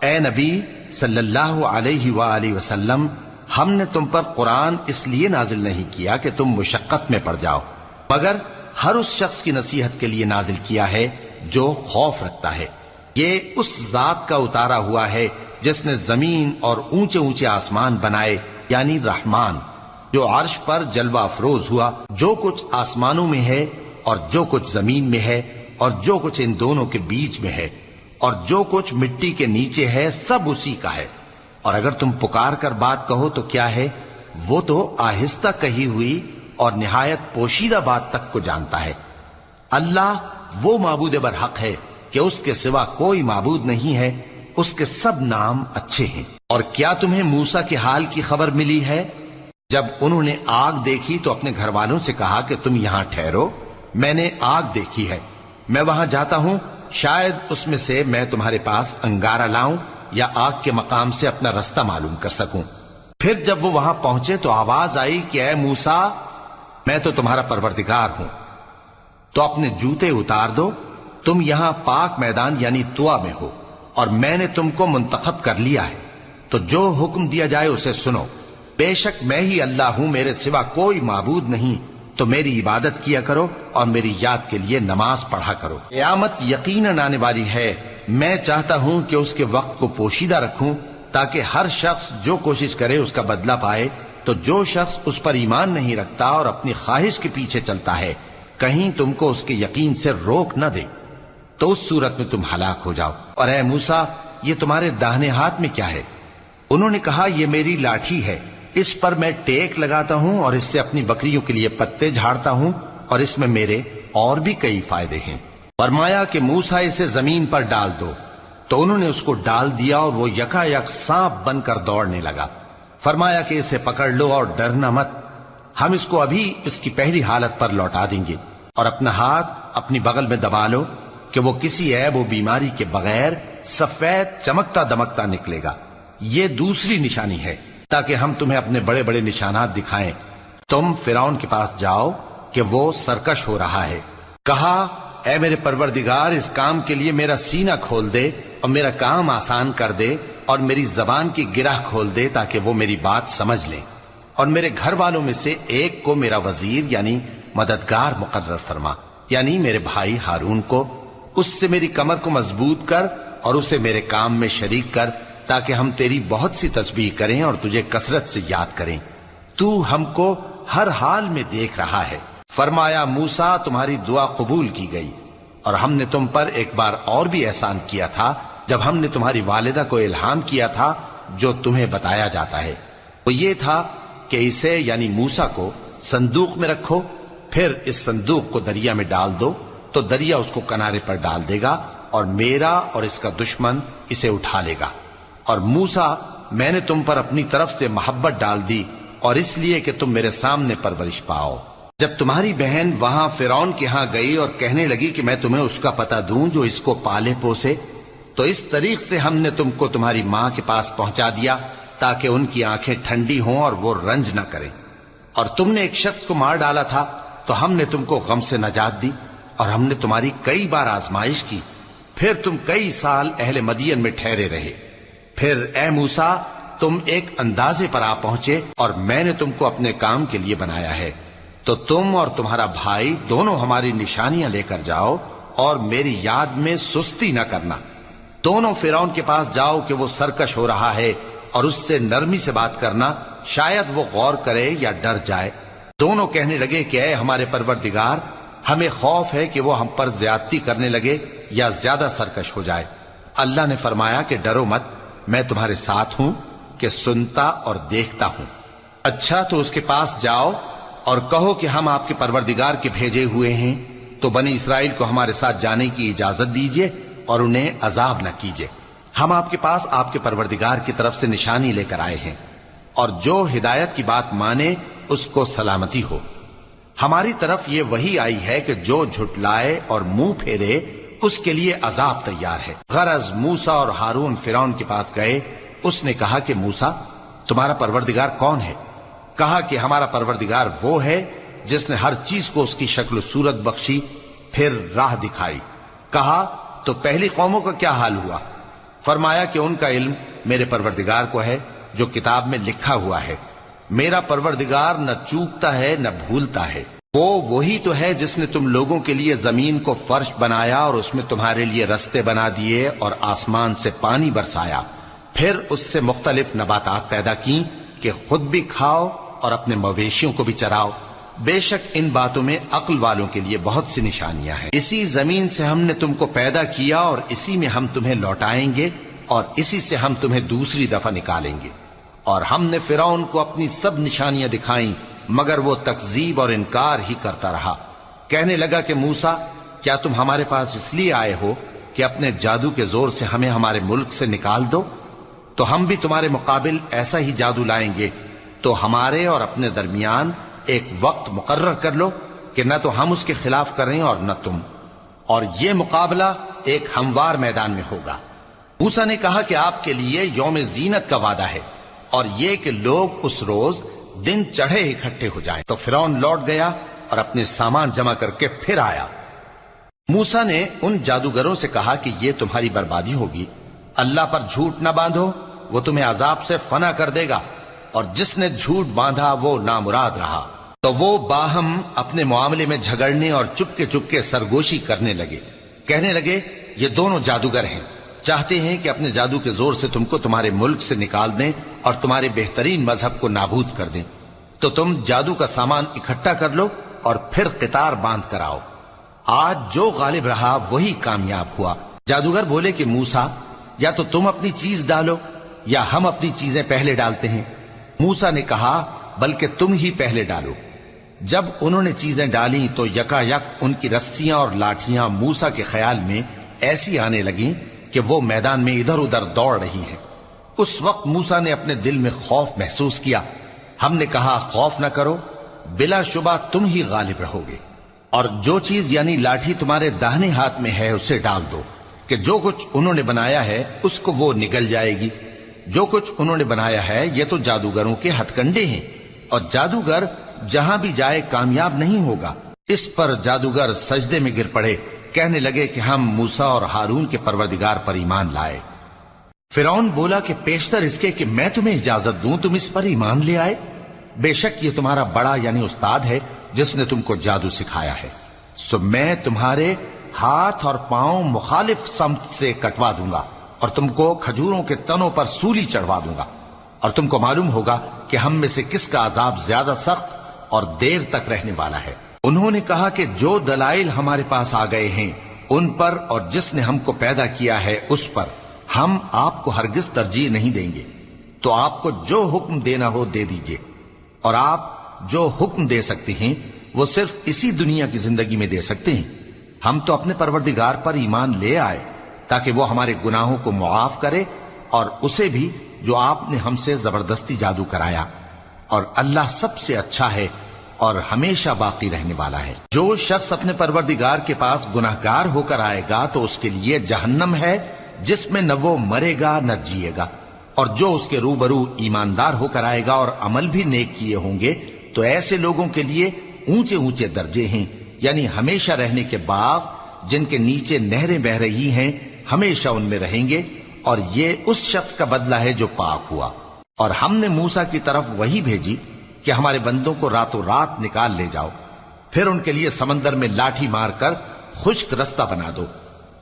S1: اے نبی صلی اللہ علیہ وآلہ وسلم، ہم نے تم پر قرآن اس لیے نازل نہیں کیا کہ تم مشقت میں پڑ جاؤ، مگر ہر اس شخص کی نصیحت کے لیے نازل کیا ہے جو خوف رکھتا ہے۔ یہ اس ذات کا اتارا ہوا ہے جس نے زمین اور اونچے اونچے آسمان بنائے، یعنی رحمان، جو عرش پر جلوہ افروز ہوا۔ جو کچھ آسمانوں میں ہے اور جو کچھ زمین میں ہے اور جو کچھ ان دونوں کے بیچ میں ہے اور جو کچھ مٹی کے نیچے ہے، سب اسی کا ہے۔ اور اگر تم پکار کر بات کہو تو کیا ہے، وہ تو آہستہ کہی ہوئی اور نہایت پوشیدہ بات تک کو جانتا ہے۔ اللہ وہ معبود برحق ہے کہ اس کے سوا کوئی معبود نہیں ہے، اس کے سب نام اچھے ہیں۔ اور کیا تمہیں موسیٰ کے حال کی خبر ملی ہے؟ جب انہوں نے آگ دیکھی تو اپنے گھر والوں سے کہا کہ تم یہاں ٹھہرو، میں نے آگ دیکھی ہے، میں وہاں جاتا ہوں، شاید اس میں سے میں تمہارے پاس انگارہ لاؤں یا آگ کے مقام سے اپنا رستہ معلوم کر سکوں۔ پھر جب وہ وہاں پہنچے تو آواز آئی کہ اے موسیٰ، میں تو تمہارا پروردگار ہوں، تو اپنے جوتے اتار دو، تم یہاں پاک میدان یعنی طوا میں ہو، اور میں نے تم کو منتخب کر لیا ہے، تو جو حکم دیا جائے اسے سنو۔ بے شک میں ہی اللہ ہوں، میرے سوا کوئی معبود نہیں، تو میری عبادت کیا کرو اور میری یاد کے لیے نماز پڑھا کرو۔ قیامت یقیناً آنے والی ہے، میں چاہتا ہوں کہ اس کے وقت کو پوشیدہ رکھوں تاکہ ہر شخص جو کوشش کرے اس کا بدلہ پائے، تو جو شخص اس پر ایمان نہیں رکھتا اور اپنی خواہش کے پیچھے چلتا ہے، کہیں تم کو اس کے یقین سے روک نہ دے، تو اس صورت میں تم ہلاک ہو جاؤ۔ اور اے موسیٰ، یہ تمہارے داہنے ہاتھ میں کیا ہے؟ انہوں نے کہا، یہ میری لاٹھی ہے، اس پر میں ٹیک لگاتا ہوں اور اس سے اپنی بکریوں کے لیے پتے جھاڑتا ہوں، اور اس میں میرے اور بھی کئی فائدے ہیں۔ فرمایا کہ موسیٰ اسے زمین پر ڈال دو، تو انہوں نے اس کو ڈال دیا اور وہ یکا یک سانپ بن کر دوڑنے لگا۔ فرمایا کہ اسے پکڑ لو اور ڈرنا مت، ہم اس کو ابھی اس کی پہلی حالت پر لوٹا دیں گے، اور اپنا ہاتھ اپنی بغل میں دبا لو کہ وہ کسی عیب و بیماری کے بغیر سفید چمکتا دمکتا نکلے گا۔ یہ دوسری نشانی ہے تاکہ ہم تمہیں اپنے بڑے بڑے نشانات دکھائیں۔ تم فرعون کے پاس جاؤ کہ وہ سرکش ہو رہا ہے۔ کہا، اے میرے پروردگار، اس کام کے لیے میرا سینہ کھول دے اور میرا کام آسان کر دے، اور میری زبان کی گرہ کھول دے تاکہ وہ میری بات سمجھ لیں، اور میرے گھر والوں میں سے ایک کو میرا وزیر یعنی مددگار مقرر فرما، یعنی میرے بھائی ہارون کو۔ اس سے میری کمر کو مضبوط کر اور اسے میرے کام میں شریک کر، تاکہ ہم تیری بہت سی تسبیح کریں اور تجھے کثرت سے یاد کریں۔ تو ہم کو ہر حال میں دیکھ رہا ہے۔ فرمایا، موسیٰ، تمہاری دعا قبول کی گئی، اور ہم نے تم پر ایک بار اور بھی احسان کیا تھا جب ہم نے تمہاری والدہ کو الہام کیا تھا جو تمہیں بتایا جاتا ہے۔ وہ یہ تھا کہ اسے یعنی موسیٰ کو صندوق میں رکھو، پھر اس صندوق کو دریا میں ڈال دو، تو دریا اس کو کنارے پر ڈال دے گا، اور میرا اور اس کا دشمن اسے اٹھا لے گا۔ اور موسیٰ، میں نے تم پر اپنی طرف سے محبت ڈال دی، اور اس لیے کہ تم میرے سامنے پرورش پاؤ۔ جب تمہاری بہن وہاں فرعون کے ہاں گئی اور کہنے لگی کہ میں تمہیں اس کا پتہ دوں جو اس کو پالے پوسے، تو اس طریق سے ہم نے تم کو تمہاری ماں کے پاس پہنچا دیا تاکہ ان کی آنکھیں ٹھنڈی ہوں اور وہ رنج نہ کریں۔ اور تم نے ایک شخص کو مار ڈالا تھا تو ہم نے تم کو غم سے نجات دی، اور ہم نے تمہاری کئی بار آزمائش کی، پھر تم کئی سال اہل مدین میں ٹھہرے رہے۔ پھر اے موسیٰ، تم ایک اندازے پر آ پہنچے، اور میں نے تم کو اپنے کام کے لیے بنایا ہے، تو تم اور تمہارا بھائی دونوں ہماری نشانیاں لے کر جاؤ، اور میری یاد میں سستی نہ کرنا۔ دونوں فرعون کے پاس جاؤ کہ وہ سرکش ہو رہا ہے، اور اس سے نرمی سے بات کرنا، شاید وہ غور کرے یا ڈر جائے۔ دونوں کہنے لگے کہ اے ہمارے پروردگار، ہمیں خوف ہے کہ وہ ہم پر زیادتی کرنے لگے یا زیادہ سرکش ہو جائے۔ اللہ نے فرمایا کہ ڈرو مت، میں تمہارے ساتھ ہوں کہ سنتا اور دیکھتا ہوں۔ اچھا، تو اس کے پاس جاؤ اور کہو کہ ہم آپ کے پروردگار کے بھیجے ہوئے ہیں، تو بنی اسرائیل کو ہمارے ساتھ جانے کی اجازت دیجیے اور انہیں عذاب نہ کیجیے۔ ہم آپ کے پاس آپ کے پروردگار کی طرف سے نشانی لے کر آئے ہیں، اور جو ہدایت کی بات مانے اس کو سلامتی ہو۔ ہماری طرف یہ وحی آئی ہے کہ جو جھٹلائے اور منہ پھیرے اس کے لیے عذاب تیار ہے۔ غرض موسیٰ اور ہارون فرعون کے پاس گئے۔ اس نے کہا کہ موسیٰ، تمہارا پروردگار کون ہے؟ کہا کہ ہمارا پروردگار وہ ہے جس نے ہر چیز کو اس کی شکل و صورت بخشی، پھر راہ دکھائی۔ کہا، تو پہلی قوموں کا کیا حال ہوا؟ فرمایا کہ ان کا علم میرے پروردگار کو ہے جو کتاب میں لکھا ہوا ہے۔ میرا پروردگار نہ چوکتا ہے نہ بھولتا ہے۔ وہ وہی تو ہے جس نے تم لوگوں کے لیے زمین کو فرش بنایا اور اس میں تمہارے لیے رستے بنا دیے اور آسمان سے پانی برسایا، پھر اس سے مختلف نباتات پیدا کی کہ خود بھی کھاؤ اور اپنے مویشیوں کو بھی چراؤ۔ بے شک ان باتوں میں عقل والوں کے لیے بہت سی نشانیاں ہیں۔ اسی زمین سے ہم نے تم کو پیدا کیا اور اسی میں ہم تمہیں لوٹائیں گے اور اسی سے ہم تمہیں دوسری دفعہ نکالیں گے۔ اور ہم نے فرعون کو اپنی سب نشانیاں دکھائیں مگر وہ تکذیب اور انکار ہی کرتا رہا۔ کہنے لگا کہ موسیٰ، کیا تم ہمارے پاس اس لیے آئے ہو کہ اپنے جادو کے زور سے ہمیں ہمارے ملک سے نکال دو؟ تو ہم بھی تمہارے مقابل ایسا ہی جادو لائیں گے، تو ہمارے اور اپنے درمیان ایک وقت مقرر کر لو کہ نہ تو ہم اس کے خلاف کریں اور نہ تم، اور یہ مقابلہ ایک ہموار میدان میں ہوگا۔ موسیٰ نے کہا کہ آپ کے لیے یوم زینت کا وعدہ ہے، اور یہ کہ لوگ اس روز دن چڑھے اکٹھے ہو جائیں۔ تو فرعون لوٹ گیا اور اپنے سامان جمع کر کے پھر آیا۔ موسیٰ نے ان جادوگروں سے کہا کہ یہ تمہاری بربادی ہوگی، اللہ پر جھوٹ نہ باندھو، وہ تمہیں عذاب سے فنا کر دے گا، اور جس نے جھوٹ باندھا وہ نامراد رہا۔ تو وہ باہم اپنے معاملے میں جھگڑنے اور چپکے سرگوشی کرنے لگے، کہنے لگے یہ دونوں جادوگر ہیں، چاہتے ہیں کہ اپنے جادو کے زور سے تم کو تمہارے ملک سے نکال دیں اور تمہارے بہترین مذہب کو نابود کر دیں۔ تو تم جادو کا سامان اکٹھا کر لو اور پھر قطار باندھ کر آؤ۔ آج جو غالب رہا وہی کامیاب ہوا۔ جادوگر بولے کہ موسیٰ، یا تو تم اپنی چیز ڈالو یا ہم اپنی چیزیں پہلے ڈالتے ہیں۔ موسیٰ نے کہا بلکہ تم ہی پہلے ڈالو۔ جب انہوں نے چیزیں ڈالیں تو یکا یک ان کی رسیاں اور لاٹھیاں موسیٰ کے خیال میں ایسی آنے لگیں کہ وہ میدان میں ادھر ادھر دوڑ رہی ہیں۔ اس وقت موسیٰ نے اپنے دل میں خوف محسوس کیا۔ ہم نے کہا خوف نہ کرو، بلا شبہ تم ہی غالب رہو گے، اور جو چیز یعنی لاٹھی تمہارے داہنے ہاتھ میں ہے اسے ڈال دو کہ جو کچھ انہوں نے بنایا ہے اس کو وہ نگل جائے گی۔ جو کچھ انہوں نے بنایا ہے یہ تو جادوگروں کے ہتھ کنڈے ہیں، اور جادوگر جہاں بھی جائے کامیاب نہیں ہوگا۔ اس پر جادوگر سجدے میں گر پڑے، کہنے لگے کہ ہم موسیٰ اور ہارون کے پروردگار پر ایمان لائے۔ فرعون بولا کہ پیشتر اس کے کہ میں تمہیں اجازت دوں تم اس پر ایمان لے آئے، بے شک یہ تمہارا بڑا یعنی استاد ہے جس نے تم کو جادو سکھایا ہے، سو میں تمہارے ہاتھ اور پاؤں مخالف سمت سے کٹوا دوں گا اور تم کو کھجوروں کے تنوں پر سولی چڑھوا دوں گا، اور تم کو معلوم ہوگا کہ ہم میں سے کس کا عذاب زیادہ سخت اور دیر تک رہنے والا ہے۔ انہوں نے کہا کہ جو دلائل ہمارے پاس آ گئے ہیں ان پر اور جس نے ہم کو پیدا کیا ہے اس پر ہم آپ کو ہرگز ترجیح نہیں دیں گے، تو آپ کو جو حکم دینا ہو دے دیجئے، اور آپ جو حکم دے سکتے ہیں وہ صرف اسی دنیا کی زندگی میں دے سکتے ہیں۔ ہم تو اپنے پروردگار پر ایمان لے آئے تاکہ وہ ہمارے گناہوں کو معاف کرے اور اسے بھی جو آپ نے ہم سے زبردستی جادو کرایا، اور اللہ سب سے اچھا ہے اور ہمیشہ باقی رہنے والا ہے۔ جو شخص اپنے پروردگار کے پاس گناہگار ہو کر آئے گا تو اس کے لیے جہنم ہے جس میں نہ وہ مرے گا نہ جیے گا، اور جو اس کے روبرو ایماندار ہو کر آئے گا اور عمل بھی نیک کیے ہوں گے تو ایسے لوگوں کے لیے اونچے اونچے درجے ہیں، یعنی ہمیشہ رہنے کے باغ جن کے نیچے نہریں بہ رہی ہیں، ہمیشہ ان میں رہیں گے، اور یہ اس شخص کا بدلہ ہے جو پاک ہوا۔ اور ہم نے موسیٰ کی طرف وحی بھیجی کہ ہمارے بندوں کو راتوں رات نکال لے جاؤ، پھر ان کے لیے سمندر میں لاٹھی مار کر خشک رستہ بنا دو،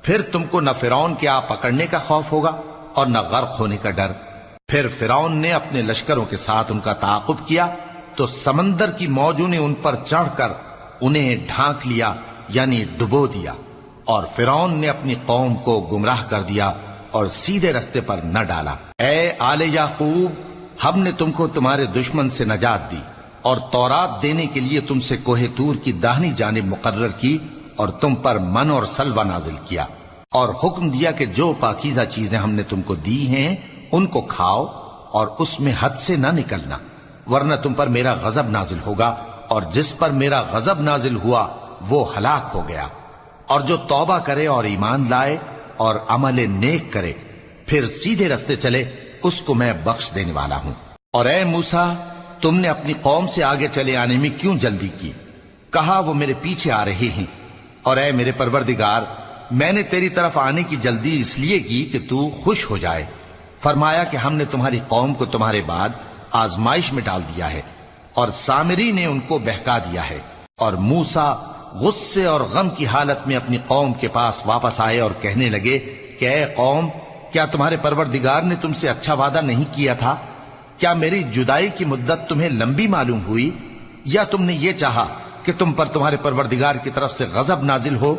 S1: پھر تم کو نہ فرعون کے آ پکڑنے کا خوف ہوگا اور نہ غرق ہونے کا ڈر۔ پھر فرعون نے اپنے لشکروں کے ساتھ ان کا تعاقب کیا تو سمندر کی موجوں نے ان پر چڑھ کر انہیں ڈھانک لیا یعنی ڈبو دیا، اور فرعون نے اپنی قوم کو گمراہ کر دیا اور سیدھے رستے پر نہ ڈالا۔ اے آل یعقوب، ہم نے تم کو تمہارے دشمن سے نجات دی اور تورات دینے کے لیے تم سے کوہ طور کی داہنی جانب مقرر کی، اور تم پر من اور سلوہ نازل کیا، اور حکم دیا کہ جو پاکیزہ چیزیں ہم نے تم کو دی ہیں ان کو کھاؤ اور اس میں حد سے نہ نکلنا، ورنہ تم پر میرا غضب نازل ہوگا، اور جس پر میرا غضب نازل ہوا وہ ہلاک ہو گیا۔ اور جو توبہ کرے اور ایمان لائے اور عمل نیک کرے پھر سیدھے رستے چلے اس کو میں بخش دینے والا ہوں۔ اور اے موسیٰ، تم نے اپنی قوم سے آگے چلے آنے میں کیوں جلدی کی؟ کہا وہ میرے پیچھے آ رہے ہیں۔ اور اے میرے پروردگار، میں نے تیری طرف آنے کی جلدی اس لیے کی کہ تو خوش ہو جائے۔ فرمایا کہ ہم نے تمہاری قوم کو تمہارے بعد آزمائش میں ڈال دیا ہے، اور سامری نے ان کو بہکا دیا ہے۔ اور موسیٰ غصے اور غم کی حالت میں اپنی قوم کے پاس واپس آئے اور کہنے لگے کہ اے قوم، کیا تمہارے پروردگار نے تم سے اچھا وعدہ نہیں کیا تھا؟ کیا میری جدائی کی مدت تمہیں لمبی معلوم ہوئی، یا تم نے یہ چاہا کہ تم پر تمہارے پروردگار کی طرف سے غضب نازل ہو،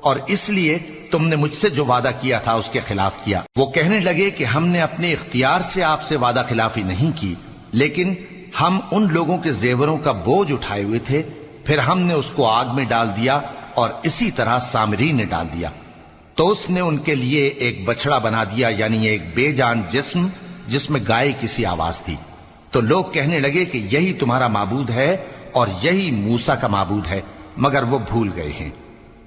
S1: اور اس لیے تم نے مجھ سے جو وعدہ کیا تھا اس کے خلاف کیا؟ وہ کہنے لگے کہ ہم نے اپنے اختیار سے آپ سے وعدہ خلافی نہیں کی، لیکن ہم ان لوگوں کے زیوروں کا بوجھ اٹھائے ہوئے تھے، پھر ہم نے اس کو آگ میں ڈال دیا، اور اسی طرح سامری نے ڈال دیا۔ تو اس نے ان کے لیے ایک بچڑا بنا دیا، یعنی ایک بے جان جسم جس میں گائے کی سی آواز تھی۔ تو لوگ کہنے لگے کہ یہی تمہارا معبود ہے اور یہی موسیٰ کا معبود ہے، مگر وہ بھول گئے ہیں۔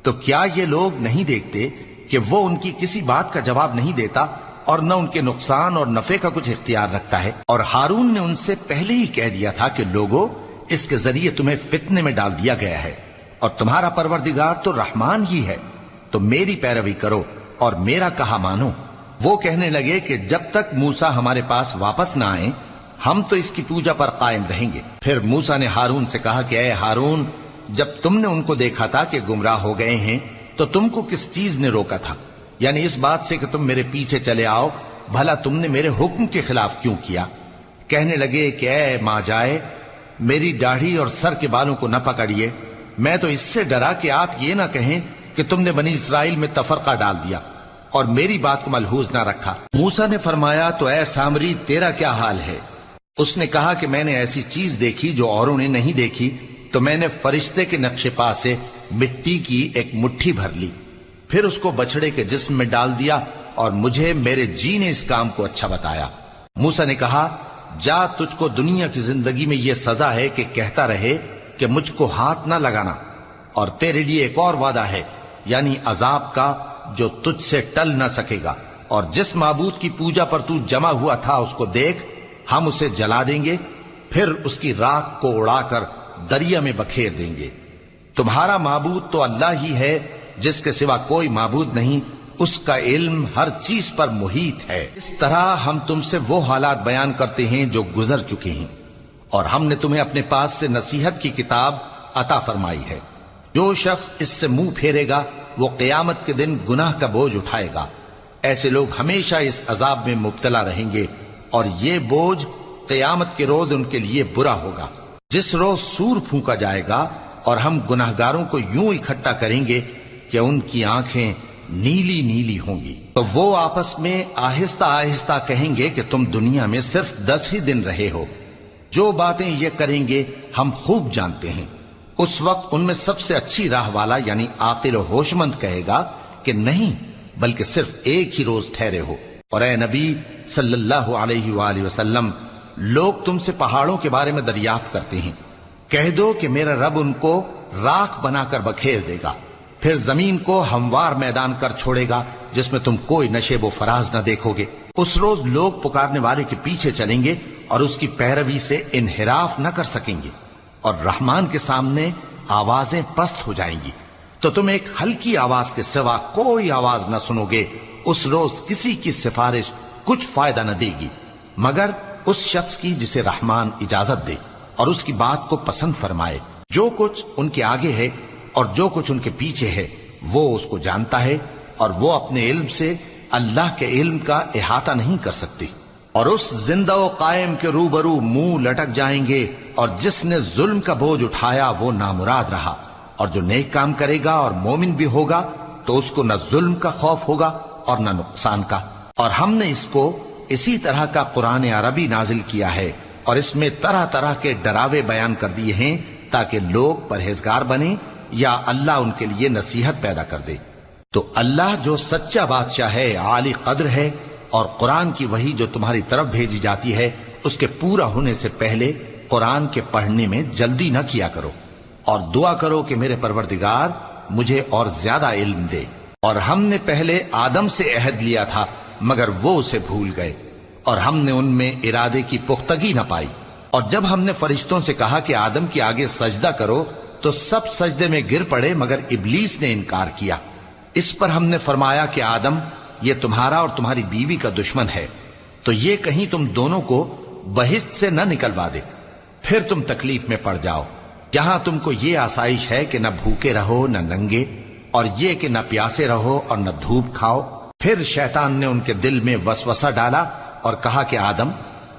S1: تو کیا یہ لوگ نہیں دیکھتے کہ وہ ان کی کسی بات کا جواب نہیں دیتا اور نہ ان کے نقصان اور نفع کا کچھ اختیار رکھتا ہے۔ اور ہارون نے ان سے پہلے ہی کہہ دیا تھا کہ لوگوں، اس کے ذریعے تمہیں فتنے میں ڈال دیا گیا ہے، اور تمہارا پروردگار تو رحمان ہی ہے، تو میری پیروی کرو اور میرا کہا مانو۔ وہ کہنے لگے کہ جب تک موسیٰ ہمارے پاس واپس نہ آئیں ہم تو اس کی پوجا پر قائم رہیں گے۔ پھر موسیٰ نے ہارون سے کہا کہ اے ہارون، جب تم نے ان کو دیکھا تھا کہ گمراہ ہو گئے ہیں تو تم کو کس چیز نے روکا تھا؟ یعنی اس بات سے کہ تم میرے پیچھے چلے آؤ، بھلا تم نے میرے حکم کے خلاف کیوں کیا؟ کہنے لگے کہ اے ماں جائے، میری داڑھی اور سر کے بالوں کو نہ پکڑیے، میں تو اس سے ڈرا کہ آپ یہ نہ کہیں کہ تم نے بنی اسرائیل میں تفرقہ ڈال دیا اور میری بات کو ملحوظ نہ رکھا۔ موسیٰ نے فرمایا تو اے سامری تیرا کیا حال ہے؟ اس نے کہا کہ میں نے ایسی چیز دیکھی جو اوروں نے نہیں دیکھی، تو میں نے فرشتے کے نقش پا سے مٹی کی ایک مٹھی بھر لی، پھر اس کو بچڑے کے جسم میں ڈال دیا، اور مجھے میرے جی نے اس کام کو اچھا بتایا۔ موسیٰ نے کہا جا، تجھ کو دنیا کی زندگی میں یہ سزا ہے کہ کہتا رہے کہ مجھ کو ہاتھ نہ لگانا، اور تیرے لیے ایک اور وعدہ ہے، یعنی عذاب کا جو تجھ سے ٹل نہ سکے گا، اور جس معبود کی پوجا پر تو جمع ہوا تھا اس کو دیکھ، ہم اسے جلا دیں گے، پھر اس کی راکھ کو اڑا کر دریا میں بکھیر دیں گے۔ تمہارا معبود تو اللہ ہی ہے، جس کے سوا کوئی معبود نہیں، اس کا علم ہر چیز پر محیط ہے۔ اس طرح ہم تم سے وہ حالات بیان کرتے ہیں جو گزر چکے ہیں، اور ہم نے تمہیں اپنے پاس سے نصیحت کی کتاب عطا فرمائی ہے۔ جو شخص اس سے منہ پھیرے گا وہ قیامت کے دن گناہ کا بوجھ اٹھائے گا۔ ایسے لوگ ہمیشہ اس عذاب میں مبتلا رہیں گے، اور یہ بوجھ قیامت کے روز ان کے لیے برا ہوگا، جس روز سور پھونکا جائے گا، اور ہم گناہگاروں کو یوں اکٹھا کریں گے کہ ان کی آنکھیں نیلی نیلی ہوں گی۔ تو وہ آپس میں آہستہ آہستہ کہیں گے کہ تم دنیا میں صرف 10 ہی دن رہے ہو، جو باتیں یہ کریں گے ہم خوب جانتے ہیں۔ اس وقت ان میں سب سے اچھی راہ والا یعنی عاقل و ہوش مند کہے گا کہ نہیں، بلکہ صرف ایک ہی روز ٹھہرے ہو۔ اور اے نبی صلی اللہ علیہ وآلہ وسلم، لوگ تم سے پہاڑوں کے بارے میں دریافت کرتے ہیں، کہہ دو کہ میرا رب ان کو راکھ بنا کر بکھیر دے گا، پھر زمین کو ہموار میدان کر چھوڑے گا جس میں تم کوئی نشیب و فراز نہ دیکھو گے۔ اس روز لوگ پکارنے والے کے پیچھے چلیں گے اور اس کی پیروی سے انحراف نہ کر سکیں گے، اور رحمان کے سامنے آوازیں پست ہو جائیں گی، تو تم ایک ہلکی آواز کے سوا کوئی آواز نہ سنو گے۔ اس روز کسی کی سفارش کچھ فائدہ نہ دے گی مگر اس شخص کی جسے رحمان اجازت دے اور اس کی بات کو پسند فرمائے۔ جو کچھ ان کے آگے ہے اور جو کچھ ان کے پیچھے ہے وہ اس کو جانتا ہے، اور وہ اپنے علم سے اللہ کے علم کا احاطہ نہیں کر سکتی۔ اور اس زندہ و قائم کے روبرو منہ لٹک جائیں گے، اور جس نے ظلم کا بوجھ اٹھایا وہ نامراد رہا، اور جو نیک کام کرے گا اور مومن بھی ہوگا تو اس کو نہ ظلم کا خوف ہوگا اور نہ نقصان کا۔ اور ہم نے اس کو اسی طرح کا قرآن عربی نازل کیا ہے، اور اس میں طرح طرح کے ڈراوے بیان کر دیے ہیں تاکہ لوگ پرہیزگار بنیں یا اللہ ان کے لیے نصیحت پیدا کر دے۔ تو اللہ جو سچا بادشاہ ہے، عالی قدر ہے، اور قرآن کی وحی جو تمہاری طرف بھیجی جاتی ہے اس کے پورا ہونے سے پہلے قرآن کے پڑھنے میں جلدی نہ کیا کرو، اور دعا کرو کہ میرے پروردگار مجھے اور زیادہ علم دے۔ اور ہم نے پہلے آدم سے عہد لیا تھا مگر وہ اسے بھول گئے، اور ہم نے ان میں ارادے کی پختگی نہ پائی۔ اور جب ہم نے فرشتوں سے کہا کہ آدم کے آگے سجدہ کرو تو سب سجدے میں گر پڑے مگر ابلیس نے انکار کیا۔ اس پر ہم نے فرمایا کہ آدم، یہ تمہارا اور تمہاری بیوی کا دشمن ہے، تو یہ کہیں تم دونوں کو بہشت سے نہ نکلوا دے، پھر تم تکلیف میں پڑ جاؤ۔ یہاں تم کو یہ آسائش ہے کہ نہ بھوکے رہو نہ ننگے، اور یہ کہ نہ پیاسے رہو اور نہ دھوپ کھاؤ۔ پھر شیطان نے ان کے دل میں وسوسہ ڈالا اور کہا کہ آدم،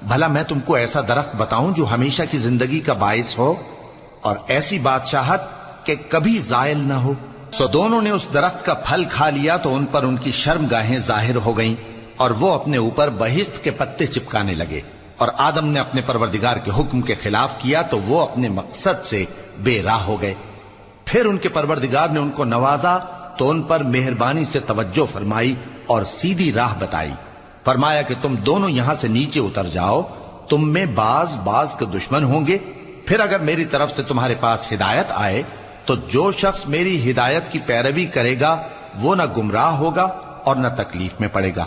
S1: بھلا میں تم کو ایسا درخت بتاؤں جو ہمیشہ کی زندگی کا باعث ہو اور ایسی بادشاہت کہ کبھی زائل نہ ہو؟ سو دونوں نے اس درخت کا پھل کھا لیا تو ان پر ان کی شرم گاہیں ظاہر ہو گئیں، اور وہ اپنے اوپر بہشت کے پتے چپکانے لگے۔ اور آدم نے اپنے پروردگار کے حکم کے خلاف کیا تو وہ اپنے مقصد سے بے راہ ہو گئے۔ پھر ان کے پروردگار نے ان کو نوازا تو ان پر مہربانی سے توجہ فرمائی اور سیدھی راہ بتائی۔ فرمایا کہ تم دونوں یہاں سے نیچے اتر جاؤ، تم میں بعض کے دشمن ہوں گے، پھر اگر میری طرف سے تمہارے پاس ہدایت آئے تو جو شخص میری ہدایت کی پیروی کرے گا وہ نہ گمراہ ہوگا اور نہ تکلیف میں پڑے گا۔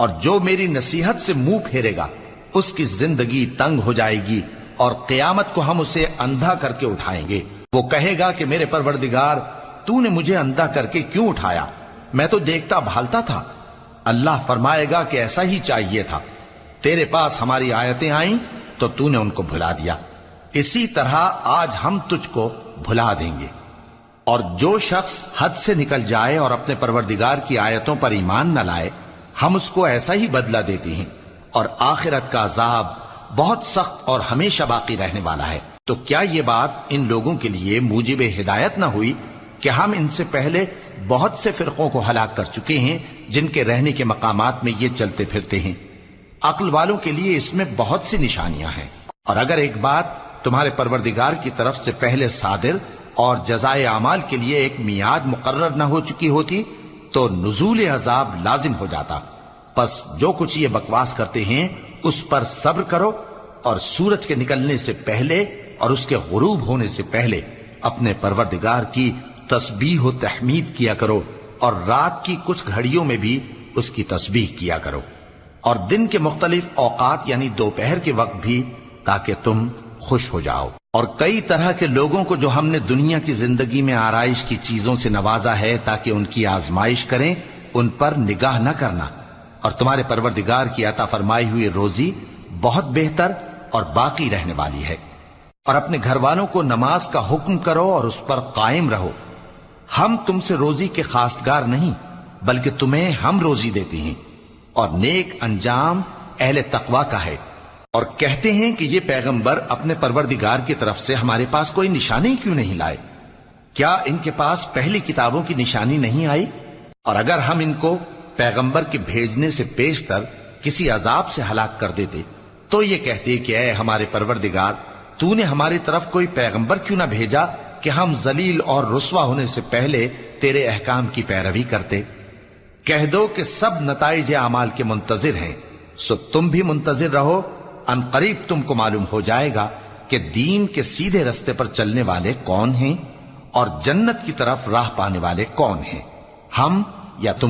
S1: اور جو میری نصیحت سے منہ پھیرے گا اس کی زندگی تنگ ہو جائے گی، اور قیامت کو ہم اسے اندھا کر کے اٹھائیں گے۔ وہ کہے گا کہ میرے پروردگار، تو نے مجھے اندھا کر کے کیوں اٹھایا؟ میں تو دیکھتا بھالتا تھا۔ اللہ فرمائے گا کہ ایسا ہی چاہیے تھا، تیرے پاس ہماری آیتیں آئیں تو تو نے ان کو بھلا دیا، اسی طرح آج ہم تجھ کو بھلا دیں گے۔ اور جو شخص حد سے نکل جائے اور اپنے پروردگار کی آیتوں پر ایمان نہ لائے، ہم اس کو ایسا ہی بدلہ دیتے ہیں، اور آخرت کا عذاب بہت سخت اور ہمیشہ باقی رہنے والا ہے۔ تو کیا یہ بات ان لوگوں کے لیے موجب ہدایت نہ ہوئی کہ ہم ان سے پہلے بہت سے فرقوں کو ہلاک کر چکے ہیں جن کے رہنے کے مقامات میں یہ چلتے پھرتے ہیں؟ عقل والوں کے لیے اس میں بہت سی نشانیاں ہیں۔ اور اگر ایک بات تمہارے پروردگار کی طرف سے پہلے صادر اور جزائے اعمال کے لیے ایک میعاد مقرر نہ ہو چکی ہوتی تو نزول عذاب لازم ہو جاتا۔ پس جو کچھ یہ بکواس کرتے ہیں اس پر صبر کرو، اور سورج کے نکلنے سے پہلے اور اس کے غروب ہونے سے پہلے اپنے پروردگار کی تسبیح و تحمید کیا کرو، اور رات کی کچھ گھڑیوں میں بھی اس کی تسبیح کیا کرو، اور دن کے مختلف اوقات یعنی دوپہر کے وقت بھی، تاکہ تم خوش ہو جاؤ۔ اور کئی طرح کے لوگوں کو جو ہم نے دنیا کی زندگی میں آرائش کی چیزوں سے نوازا ہے تاکہ ان کی آزمائش کریں، ان پر نگاہ نہ کرنا، اور تمہارے پروردگار کی عطا فرمائی ہوئی روزی بہت بہتر اور باقی رہنے والی ہے۔ اور اپنے گھر والوں کو نماز کا حکم کرو اور اس پر قائم رہو۔ ہم تم سے روزی کے خواستگار نہیں، بلکہ تمہیں ہم روزی دیتے ہیں، اور نیک انجام اہل تقوی کا ہے۔ اور کہتے ہیں کہ یہ پیغمبر اپنے پروردگار کی طرف سے ہمارے پاس کوئی نشانی کیوں نہیں لائے؟ کیا ان کے پاس پہلی کتابوں کی نشانی نہیں آئی؟ اور اگر ہم ان کو پیغمبر کے بھیجنے سے پیشتر کسی عذاب سے ہلاک کر دیتے تو یہ کہتے کہ اے ہمارے پروردگار، تو نے ہماری طرف کوئی پیغمبر کیوں نہ بھیجا کہ ہم ذلیل اور رسوا ہونے سے پہلے تیرے احکام کی پیروی کرتے۔ کہہ دو کہ سب نتائج اعمال کے منتظر ہیں، سو تم بھی منتظر رہو، ان قریب تم کو معلوم ہو جائے گا کہ دین کے سیدھے رستے پر چلنے والے کون ہیں اور جنت کی طرف راہ پانے والے کون ہیں، ہم یا تم